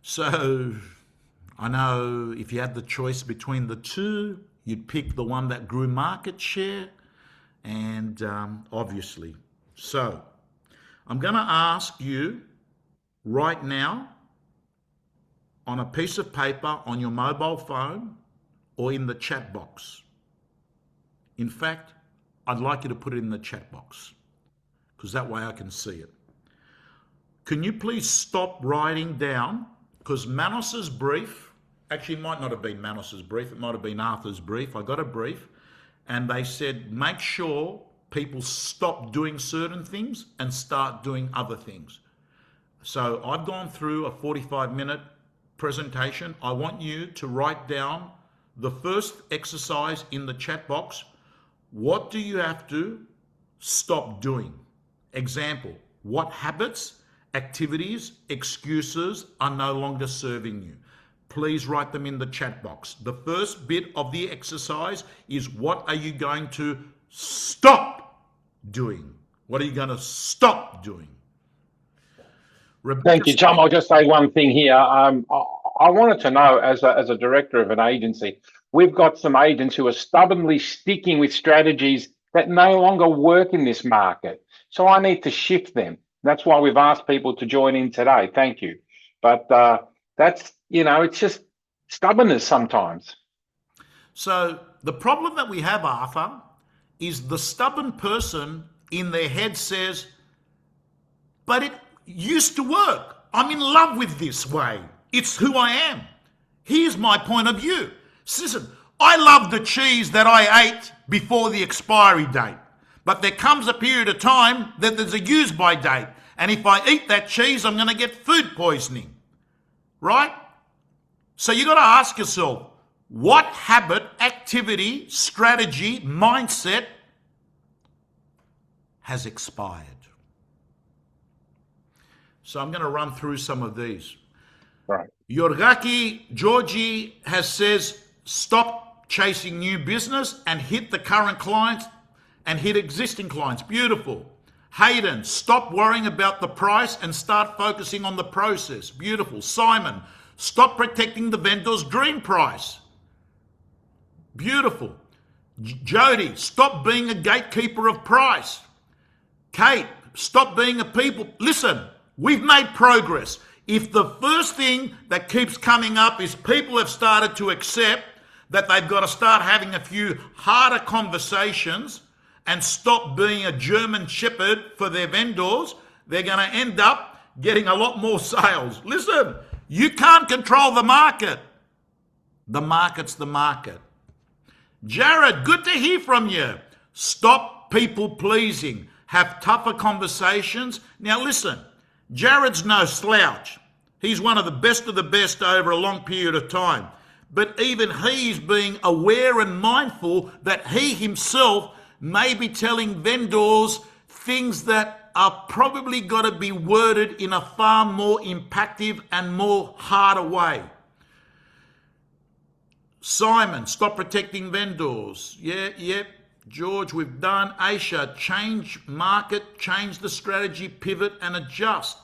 So I know if you had the choice between the two, you'd pick the one that grew market share, and obviously. So I'm going to ask you right now, on a piece of paper, on your mobile phone, or in the chat box. In fact, I'd like you to put it in the chat box, because that way I can see it. Can you please stop writing down, because Manos's brief, actually it might not have been Manos's brief, it might have been Arthur's brief. I got a brief, and they said, make sure people stop doing certain things and start doing other things. So I've gone through a 45-minute presentation, I want you to write down the first exercise in the chat box. What do you have to stop doing? Example, what habits, activities, excuses are no longer serving you? Please write them in the chat box. The first bit of the exercise is, what are you going to stop doing? What are you going to stop doing? Thank you, Tom. I'll just say one thing here. I wanted to know, as a director of an agency, we've got some agents who are stubbornly sticking with strategies that no longer work in this market. So I need to shift them. That's why we've asked people to join in today. Thank you. But that's, it's just stubbornness sometimes. So the problem that we have, Arthur, is the stubborn person in their head says, but it used to work. I'm in love with this way. It's who I am. Here's my point of view. Listen, I love the cheese that I ate before the expiry date, but there comes a period of time that there's a use by date. And if I eat that cheese, I'm going to get food poisoning, right? So you got to ask yourself, what habit, activity, strategy, mindset has expired? So I'm going to run through some of these. Right. Yorgaki Georgie says, stop chasing new business and hit the current clients and hit existing clients. Beautiful. Hayden, stop worrying about the price and start focusing on the process. Beautiful. Simon, stop protecting the vendor's dream price. Beautiful. Jody, stop being a gatekeeper of price. Kate, stop being a people. Listen, we've made progress. If the first thing that keeps coming up is people have started to accept that they've got to start having a few harder conversations and stop being a German shepherd for their vendors, they're going to end up getting a lot more sales. Listen, you can't control the market. The market's the market. Jared, good to hear from you. Stop people pleasing. Have tougher conversations. Now listen, Jared's no slouch. He's one of the best over a long period of time. But even he's being aware and mindful that he himself may be telling vendors things that are probably got to be worded in a far more impactful and more harder way. Simon, stop protecting vendors. Yep. George, we've done. Aisha, change market, change the strategy, pivot and adjust.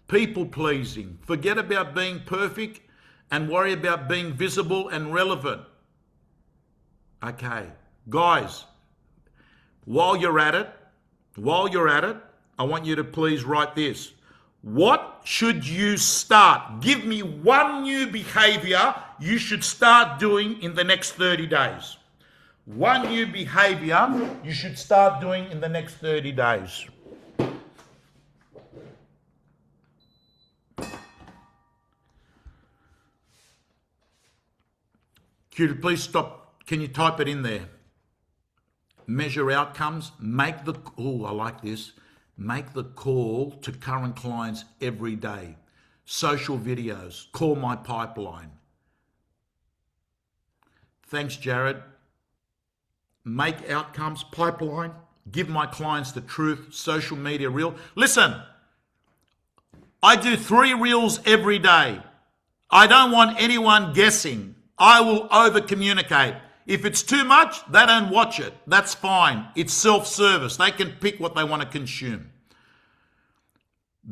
People pleasing. Forget about being perfect and worry about being visible and relevant. Okay. Guys, while you're at it, I want you to please write this. What should you start? Give me one new behavior you should start doing in the next 30 days. One new behavior you should start doing in the next 30 days. Q, please stop. Can you type it in there? Measure outcomes. Make the call to current clients every day. Social videos. Call my pipeline. Thanks, Jared. Make outcomes, pipeline. Give my clients the truth. Social media reel. Listen, I do 3 reels every day. I don't want anyone guessing. I will over communicate. If it's too much, they don't watch it. That's fine. It's self-service. They can pick what they want to consume.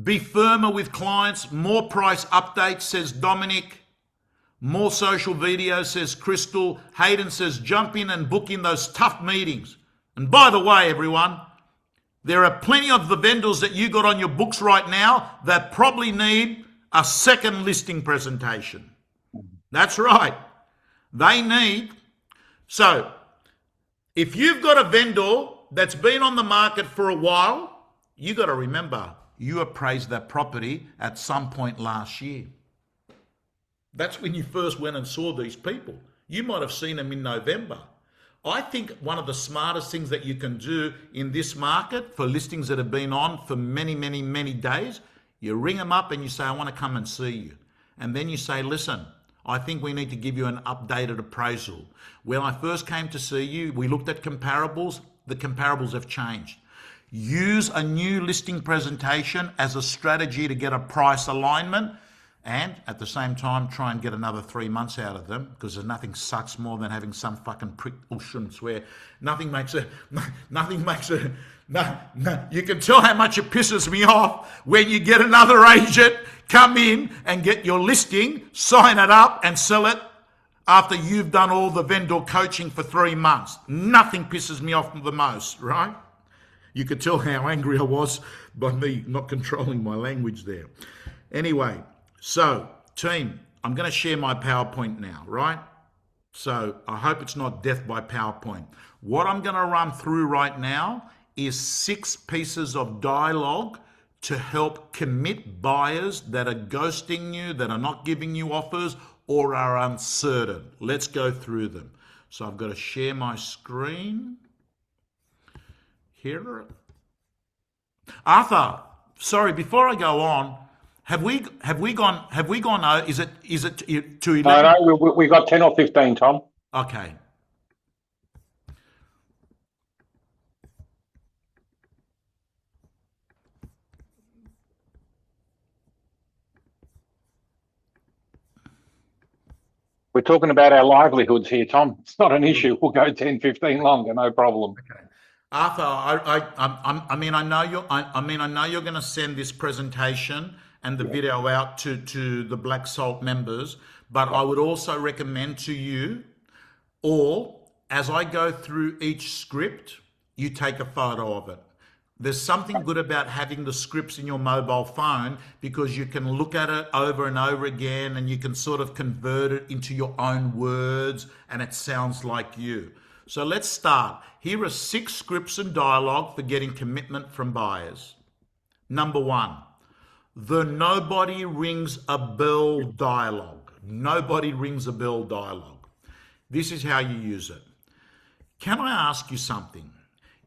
Be firmer with clients. More price updates, says Dominic. More social videos, says Crystal. Hayden says jump in and book in those tough meetings. And by the way, everyone, there are plenty of the vendors that you got on your books right now that probably need a second listing presentation. That's right. They need. So if you've got a vendor that's been on the market for a while, you got to remember you appraised that property at some point last year. That's when you first went and saw these people. You might have seen them in November. I think one of the smartest things that you can do in this market for listings that have been on for many, many, many days, you ring them up and you say, I want to come and see you. And then you say, listen, I think we need to give you an updated appraisal. When I first came to see you, we looked at comparables. The comparables have changed. Use a new listing presentation as a strategy to get a price alignment, and at the same time try and get another 3 months out of them, because there's nothing sucks more than having some fucking prick, shouldn't swear, nothing makes a, you can tell how much it pisses me off when you get another agent come in and get your listing, sign it up and sell it after you've done all the vendor coaching for 3 months. Nothing pisses me off the most, right? You could tell how angry I was by me not controlling my language there. Anyway, so team, I'm going to share my PowerPoint now, right? So I hope it's not death by PowerPoint. What I'm going to run through right now is 6 pieces of dialogue to help commit buyers that are ghosting you, that are not giving you offers, or are uncertain. Let's go through them. So I've got to share my screen. Here. Arthur, sorry, before I go on, have we gone, is it to 11? No, we got 10 or 15, Tom. Okay. We're talking about our livelihoods here, Tom. It's not an issue. We'll go 10, 15 longer, no problem. Okay. Arthur, I mean, I know you're going to send this presentation and the video out to the Black Salt members, but I would also recommend to you, or as I go through each script, you take a photo of it. There's something good about having the scripts in your mobile phone, because you can look at it over and over again and you can sort of convert it into your own words and it sounds like you. So let's start. Here are 6 scripts and dialogue for getting commitment from buyers. Number 1, the nobody rings a bell dialogue. Nobody rings a bell dialogue. This is how you use it. Can I ask you something?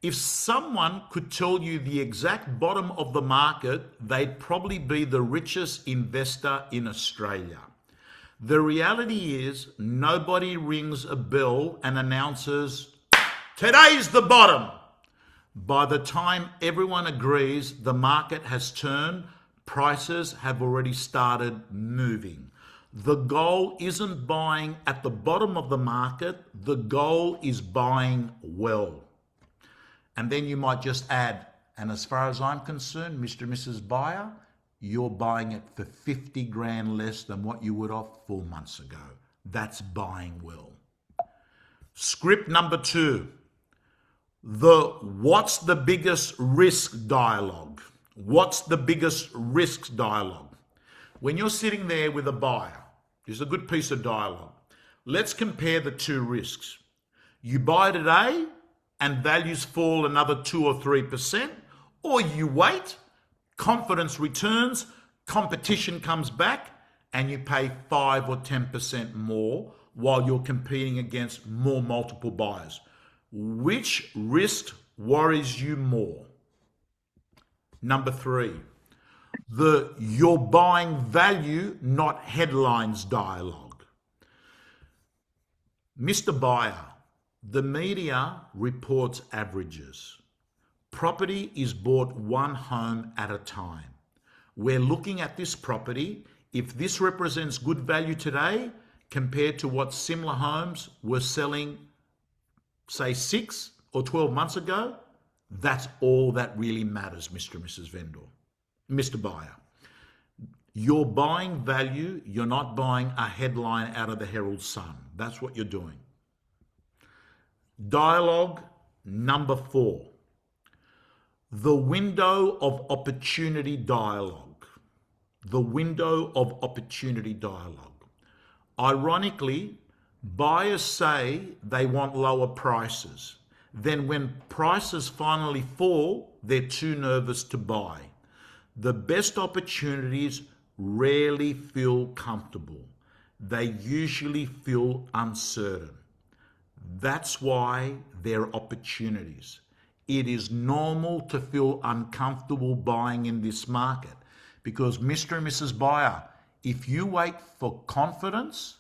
If someone could tell you the exact bottom of the market, they'd probably be the richest investor in Australia. The reality is nobody rings a bell and announces, today's the bottom. By the time everyone agrees the market has turned, prices have already started moving. The goal isn't buying at the bottom of the market. The goal is buying well. And then you might just add, and as far as I'm concerned, Mr. and Mrs. Buyer, you're buying it for 50 grand less than what you would have 4 months ago. That's buying well. Script number 2, what's the biggest risk dialogue? What's the biggest risk dialogue? When you're sitting there with a buyer, this is a good piece of dialogue. Let's compare the 2 risks. You buy today and values fall another 2 or 3%, or you wait, confidence returns, competition comes back, and you pay 5 or 10% more while you're competing against more multiple buyers. Which risk worries you more? Number 3, you're buying value, not headlines dialogue. Mr. Buyer, the media reports averages. Property is bought one home at a time. We're looking at this property. If this represents good value today compared to what similar homes were selling, say 6 or 12 months ago, that's all that really matters, Mr. and Mrs. Vendor. Mr. Buyer, you're buying value. You're not buying a headline out of the Herald Sun. That's what you're doing. Dialogue number 4, the window of opportunity dialogue. The window of opportunity dialogue. Ironically, buyers say they want lower prices. Then when prices finally fall, they're too nervous to buy. The best opportunities rarely feel comfortable. They usually feel uncertain. That's why they're opportunities. It is normal to feel uncomfortable buying in this market because, Mr. and Mrs. Buyer, If you wait for confidence,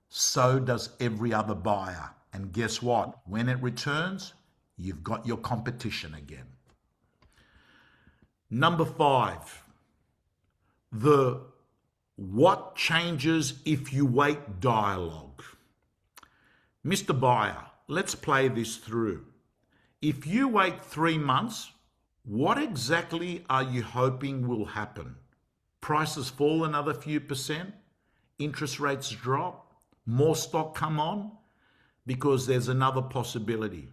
so does every other buyer. And guess what? When it returns, you've got your competition again. Number 5, the what changes if you wait dialogue. Mr. Buyer, let's play this through. If you wait 3 months, what exactly are you hoping will happen? Prices fall another few percent? Interest rates drop? More stock come on? Because there's another possibility.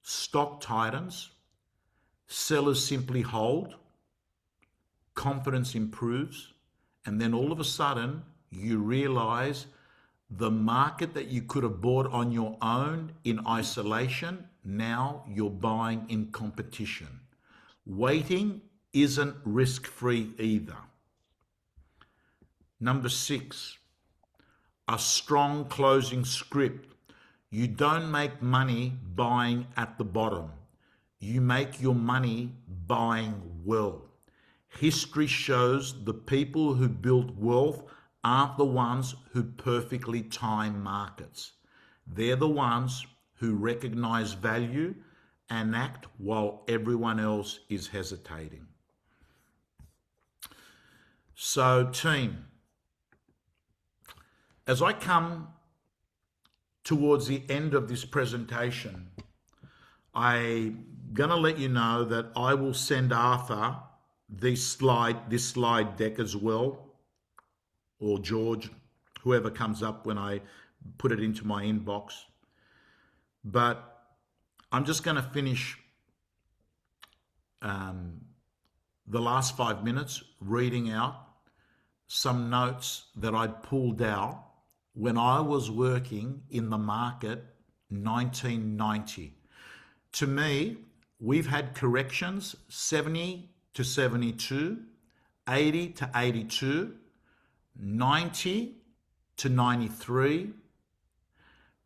Stock tightens, sellers simply hold, confidence improves, and then all of a sudden you realize the market that you could have bought on your own in isolation, now you're buying in competition. Waiting isn't risk-free either. Number 6, a strong closing script. You don't make money buying at the bottom. You make your money buying well. History shows the people who built wealth aren't the ones who perfectly time markets. They're the ones who recognize value and act while everyone else is hesitating. So, team, as I come towards the end of this presentation, I'm going to let you know that I will send Arthur this slide deck as well, or George, whoever comes up when I put it into my inbox. But I'm just going to finish the last 5 minutes reading out some notes that I pulled out when I was working in the market 1990. To me, we've had corrections 70 to 72, 80 to 82, 90 to 93,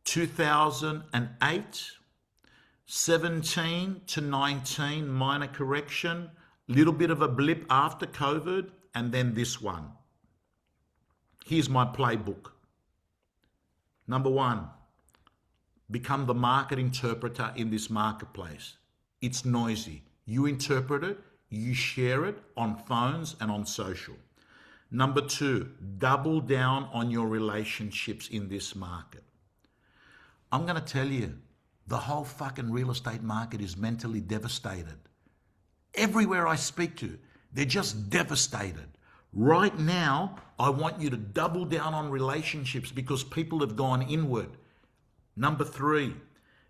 2008, 17 to 19, minor correction, little bit of a blip after COVID, and then this one. Here's my playbook. Number 1, become the market interpreter in this marketplace. It's noisy. You interpret it, you share it on phones and on social. Number 2, double down on your relationships in this market. I'm going to tell you, the whole fucking real estate market is mentally devastated. Everywhere I speak to, they're just devastated. Right now, I want you to double down on relationships because people have gone inward. Number 3,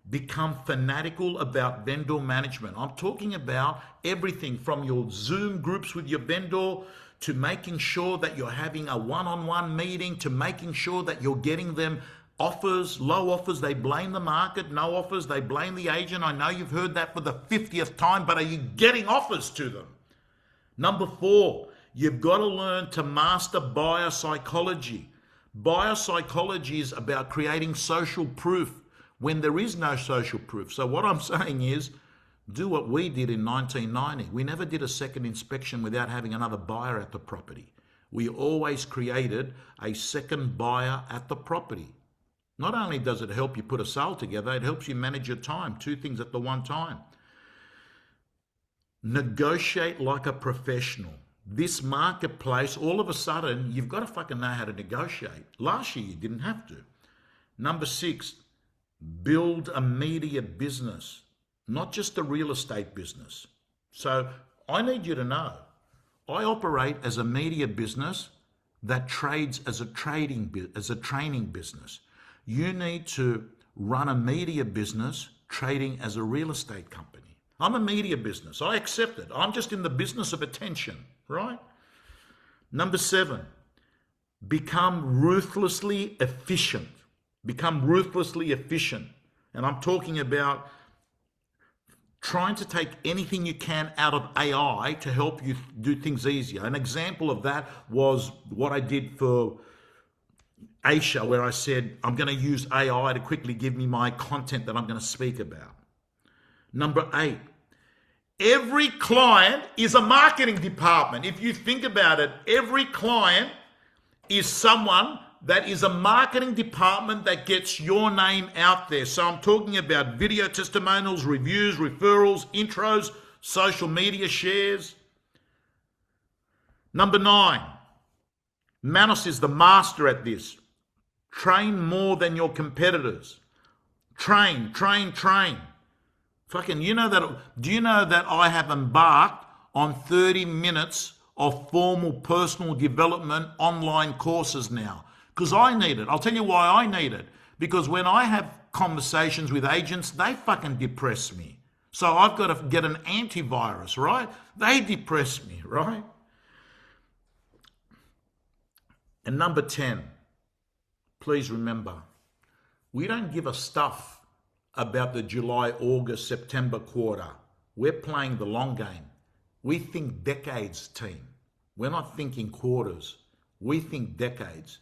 become fanatical about vendor management. I'm talking about everything from your Zoom groups with your vendor to making sure that you're having a one-on-one meeting, to making sure that you're getting them offers, low offers, they blame the market, no offers, they blame the agent. I know you've heard that for the 50th time, but are you getting offers to them? Number 4, you've got to learn to master buyer psychology. Buyer psychology is about creating social proof when there is no social proof. So what I'm saying is, do what we did in 1990. We never did a second inspection without having another buyer at the property. We always created a second buyer at the property. Not only does it help you put a sale together, it helps you manage your time, 2 things at the one time. Negotiate like a professional. This marketplace, all of a sudden, you've got to fucking know how to negotiate. Last year, you didn't have to. Number 6, build a media business, not just a real estate business. So I need you to know, I operate as a media business that trades as a training business. You need to run a media business trading as a real estate company. I'm a media business. I accept it. I'm just in the business of attention, right? Number 7, become ruthlessly efficient. Become ruthlessly efficient. And I'm talking about trying to take anything you can out of AI to help you do things easier. An example of that was what I did for Aisha, where I said, I'm going to use AI to quickly give me my content that I'm going to speak about. Number 8, every client is a marketing department. If you think about it, every client is someone that is a marketing department that gets your name out there. So I'm talking about video testimonials, reviews, referrals, intros, social media shares. Number 9, Manos is the master at this. Train more than your competitors. Train, train, train. Fucking, do you know that I have embarked on 30 minutes of formal personal development online courses now? Because I need it. I'll tell you why I need it. Because when I have conversations with agents, they fucking depress me. So I've got to get an antivirus, right? They depress me, right? And number 10, please remember, we don't give a stuff about the July, August, September quarter. We're playing the long game. We think decades, team. We're not thinking quarters. We think decades.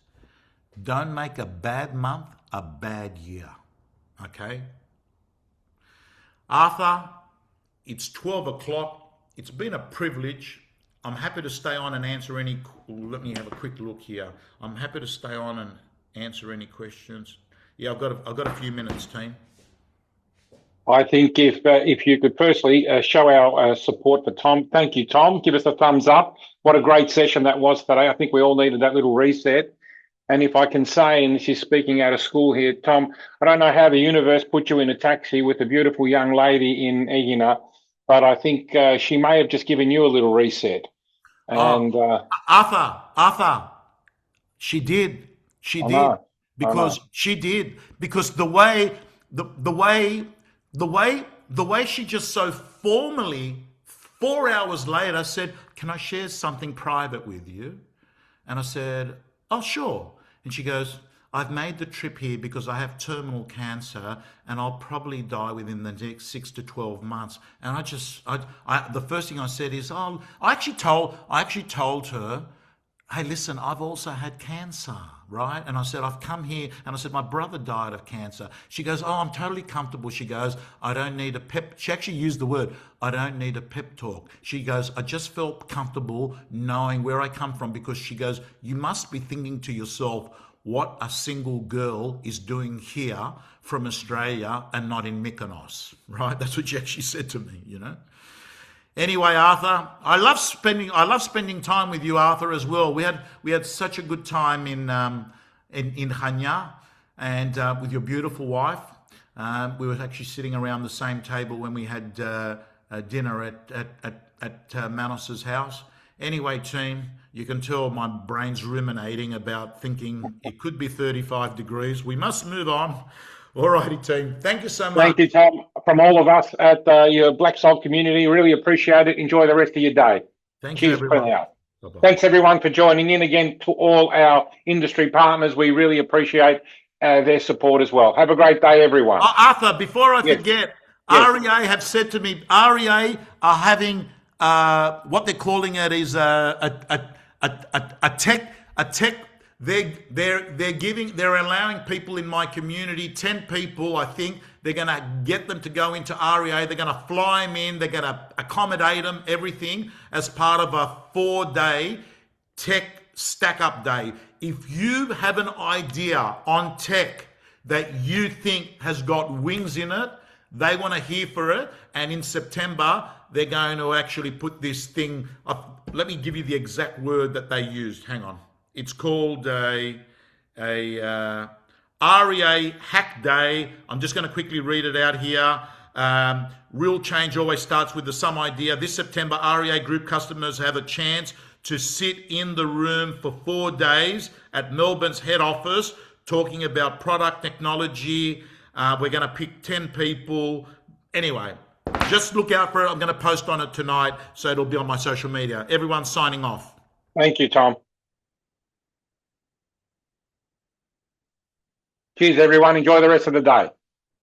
Don't make a bad month a bad year, okay? Arthur, it's 12 o'clock. It's been a privilege. I'm happy to stay on and answer any, let me have a quick look here. I'm happy to stay on and answer any questions. Yeah, I've got a few minutes, team. I think if you could firstly show our support for Tom. Thank you, Tom. Give us a thumbs up. What a great session that was today. I think we all needed that little reset. And if I can say, and she's speaking out of school here, Tom, I don't know how the universe put you in a taxi with a beautiful young lady in Egina, but I think she may have just given you a little reset. And Arthur, she did. She did. Because she did. Because the way she just so formally 4 hours later said, "Can I share something private with you?" And I said, "Oh, sure." And she goes, "I've made the trip here because I have terminal cancer and I'll probably die within the next 6 to 12 months." And the first thing I said is, I actually told her, "Hey, listen, I've also had cancer, right?" And I said, "I've come here," and I said, "My brother died of cancer." She goes, "Oh, I'm totally comfortable." She goes, "I don't need a pep." She actually used the word, "I don't need a pep talk." She goes, "I just felt comfortable knowing where I come from," because she goes, "You must be thinking to yourself, what a single girl is doing here from Australia and not in Mykonos," right? That's what she actually said to me, Anyway, Arthur, I love spending time with you, Arthur, as well. We had such a good time in Hanya and with your beautiful wife. We were actually sitting around the same table when we had dinner at Manos's house. Anyway, team, you can tell my brain's ruminating about thinking it could be 35 degrees. We must move on. All righty, team. Thank you so much. Thank you, Tom. From all of us at your Black Salt community, really appreciate it. Enjoy the rest of your day. Thank Cheers you, for everyone. now. Bye-bye. Thanks, everyone, for joining in. Again, to all our industry partners, we really appreciate their support as well. Have a great day, everyone. Arthur, before I Yes. forget, Yes. REA have said to me, REA are having what they're calling it is a tech. They're allowing people in my community, 10 people, I think. They're going to get them to go into REA. They're going to fly them in. They're going to accommodate them, everything, as part of a 4-day tech stack-up day. If you have an idea on tech that you think has got wings in it, they want to hear for it. And in September, they're going to actually put this thing up. Let me give you the exact word that they used. Hang on. It's called a REA Hack Day. I'm just going to quickly read it out here. Real change always starts with some idea. This September, REA Group customers have a chance to sit in the room for 4 days at Melbourne's head office talking about product technology. We're going to pick 10 people. Anyway, just look out for it. I'm going to post on it tonight, so it'll be on my social media. Everyone's signing off. Thank you, Tom. Cheers, everyone. Enjoy the rest of the day.